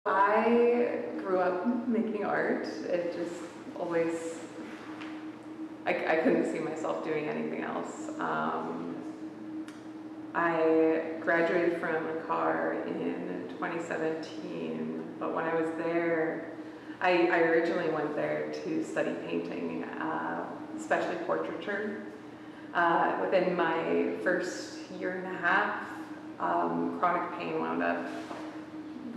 I grew up making art. It just always, I couldn't see myself doing anything else. I graduated from a car in 2017, but when I was there, I originally went there to study painting, especially portraiture. Within my first year and a half, chronic pain wound up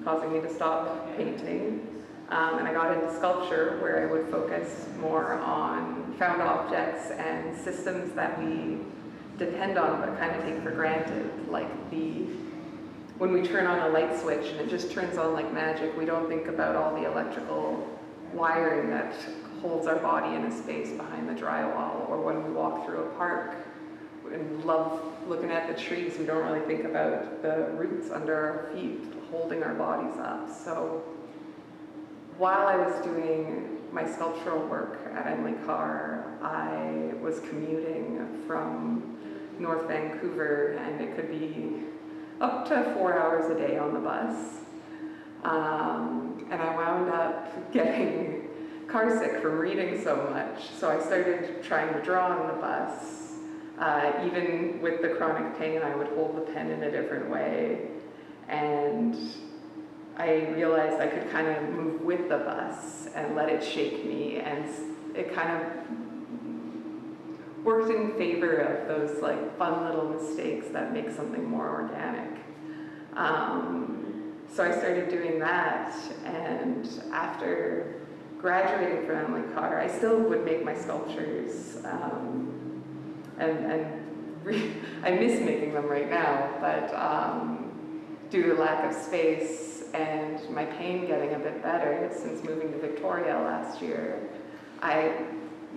causing me to stop painting. And I got into sculpture, where I would focus more on found objects and systems that we depend on but kind of take for granted, like when we turn on a light switch and it just turns on like magic. We don't think about all the electrical wiring that holds our body in a space behind the drywall, or when we walk through a park and love looking at the trees, we don't really think about the roots under our feet holding our bodies up. So while I was doing my sculptural work at Emily Carr, I was commuting from North Vancouver, and it could be up to 4 hours a day on the bus. And I wound up getting car sick from reading so much. So I started trying to draw on the bus. Even with the chronic pain, I would hold the pen in a different way. And I realized I could kind of move with the bus and let it shake me, and it kind of worked in favor of those like fun little mistakes that make something more organic. So I started doing that, and after graduating from Emily Carr, I still would make my sculptures, I miss making them right now, but due to lack of space and my pain getting a bit better since moving to Victoria last year, I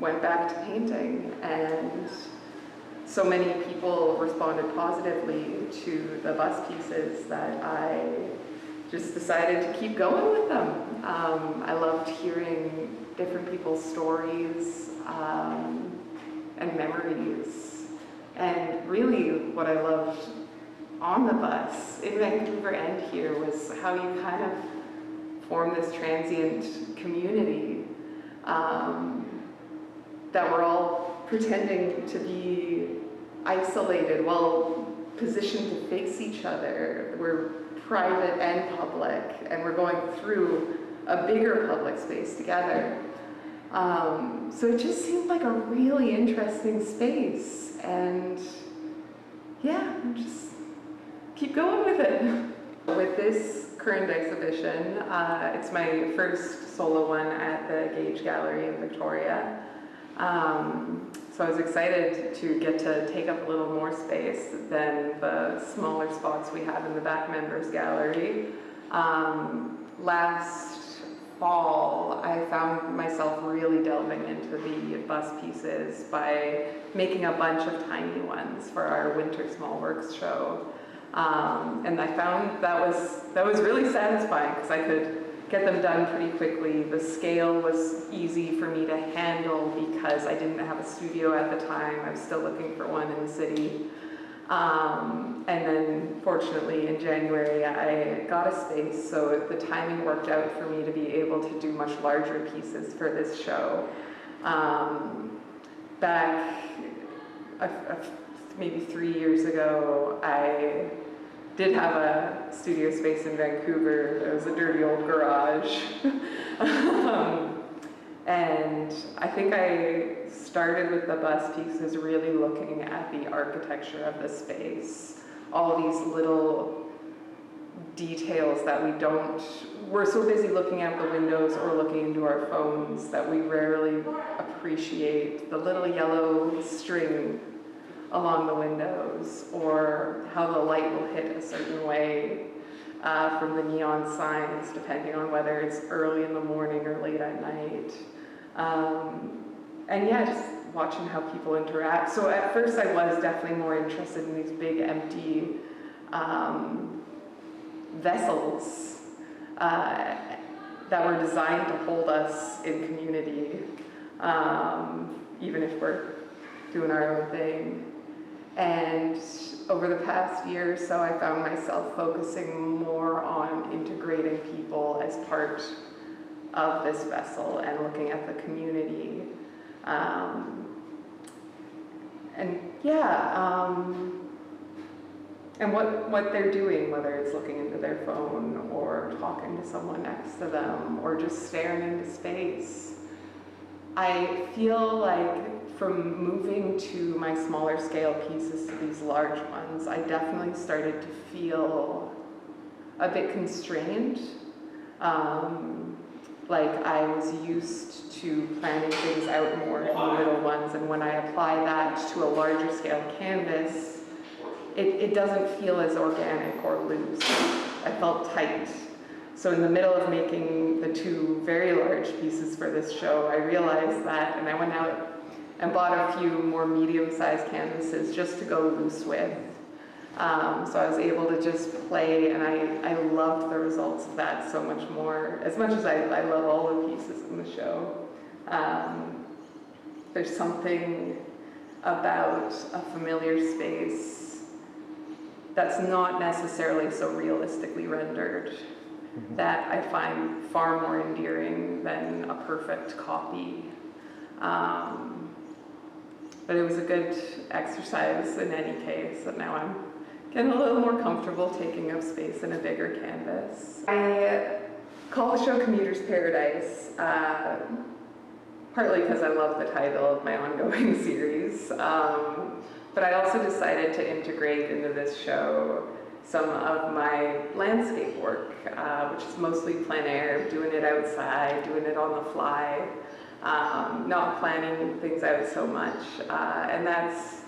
went back to painting, and so many people responded positively to the bus pieces that I just decided to keep going with them. I loved hearing different people's stories and memories, and really what I loved on the bus in Vancouver and here was how you kind of form this transient community that we're all pretending to be isolated while positioned to face each other. We're private and public, and we're going through a bigger public space together. So it just seemed like a really interesting space, and yeah, just keep going with it. With this current exhibition, it's my first solo one at the Gage Gallery in Victoria. So I was excited to get to take up a little more space than the smaller spots we have in the back members gallery. Last fall, I found myself really delving into the bus pieces by making a bunch of tiny ones for our Winter Small Works show. And I found that was really satisfying because I could get them done pretty quickly. The scale was easy for me to handle because I didn't have a studio at the time. I was still looking for one in the city. And then fortunately in January I got a space, so the timing worked out for me to be able to do much larger pieces for this show. Back maybe 3 years ago, I did have a studio space in Vancouver. It was a dirty old garage. And I think I started with the bus pieces really looking at the architecture of the space, all these little details that we're so busy looking out the windows or looking into our phones that we rarely appreciate the little yellow string along the windows, or how the light will hit a certain way from the neon signs, depending on whether it's early in the morning or late at night. And yeah, just watching how people interact. So at first I was definitely more interested in these big empty vessels that were designed to hold us in community, even if we're doing our own thing. And over the past year or so, I found myself focusing more on integrating people as part of this vessel and looking at the community. And what they're doing, whether it's looking into their phone or talking to someone next to them or just staring into space. I feel like from moving to my smaller scale pieces to these large ones, I definitely started to feel a bit constrained. Like I was used to planning things out more in the little ones, and when I apply that to a larger scale canvas, it doesn't feel as organic or loose. I felt tight. So in the middle of making the two very large pieces for this show, I realized that, and I went out and bought a few more medium-sized canvases just to go loose with. So I was able to just play, and I loved the results of that so much more, as much as I love all the pieces in the show. There's something about a familiar space that's not necessarily so realistically rendered that I find far more endearing than a perfect copy. But it was a good exercise in any case, and now I'm getting a little more comfortable taking up space in a bigger canvas. I call the show Commuters Paradise, partly because I love the title of my ongoing series, but I also decided to integrate into this show some of my landscape work, which is mostly plein air, doing it outside, doing it on the fly, not planning things out so much. And that's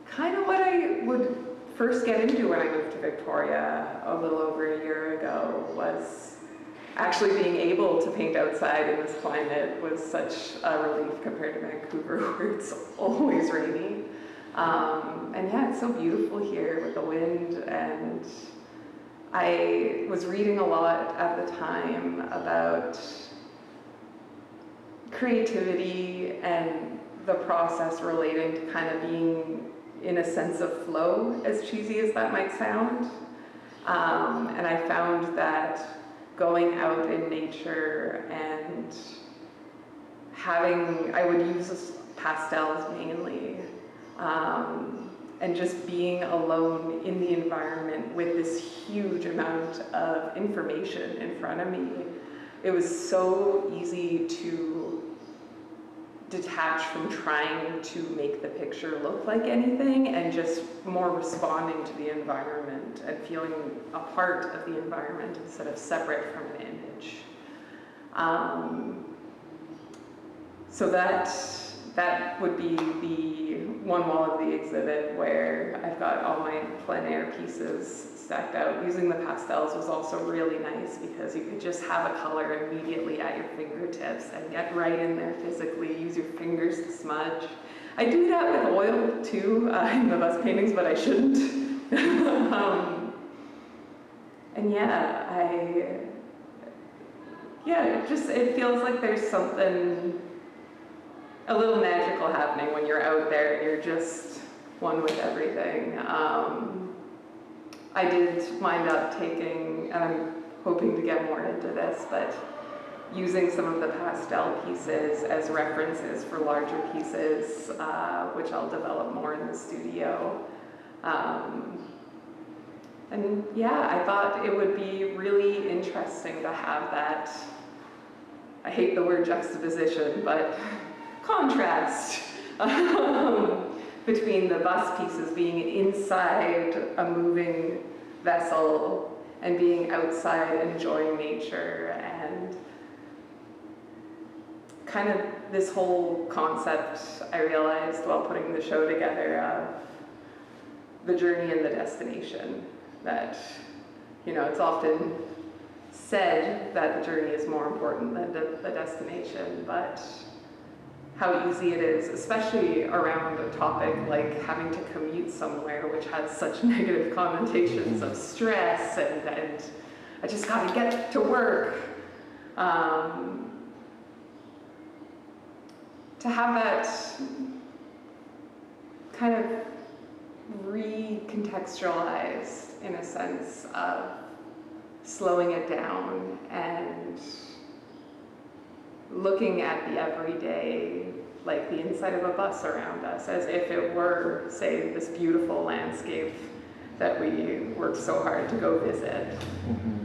kind of what I would first get into when I moved to Victoria a little over a year ago, was actually being able to paint outside in this climate was such a relief compared to Vancouver, where it's always rainy. And yeah, it's so beautiful here with the wind, and I was reading a lot at the time about creativity and the process relating to kind of being in a sense of flow, as cheesy as that might sound. And I found that going out in nature and I would use pastels mainly, and just being alone in the environment with this huge amount of information in front of me, it was so easy to detach from trying to make the picture look like anything and just more responding to the environment and feeling a part of the environment instead of separate from an image. So that would be the one wall of the exhibit where I've got all my plein air pieces stacked out. Using the pastels was also really nice because you could just have a color immediately at your fingertips and get right in there physically, use your fingers to smudge. I do that with oil too in the bus paintings, but I shouldn't. And it feels like there's something a little magical happening when you're out there. You're just one with everything. I did wind up taking, and I'm hoping to get more into this, but using some of the pastel pieces as references for larger pieces, which I'll develop more in the studio. I thought it would be really interesting to have that, I hate the word juxtaposition, but contrast between the bus pieces being inside a moving vessel and being outside enjoying nature, and kind of this whole concept I realized while putting the show together of the journey and the destination, that it's often said that the journey is more important than the destination, but how easy it is, especially around a topic like having to commute somewhere, which has such negative connotations of stress and I just gotta get to work. To have that kind of recontextualized in a sense of slowing it down and looking at the everyday, like the inside of a bus around us, as if it were, say, this beautiful landscape that we worked so hard to go visit. Mm-hmm.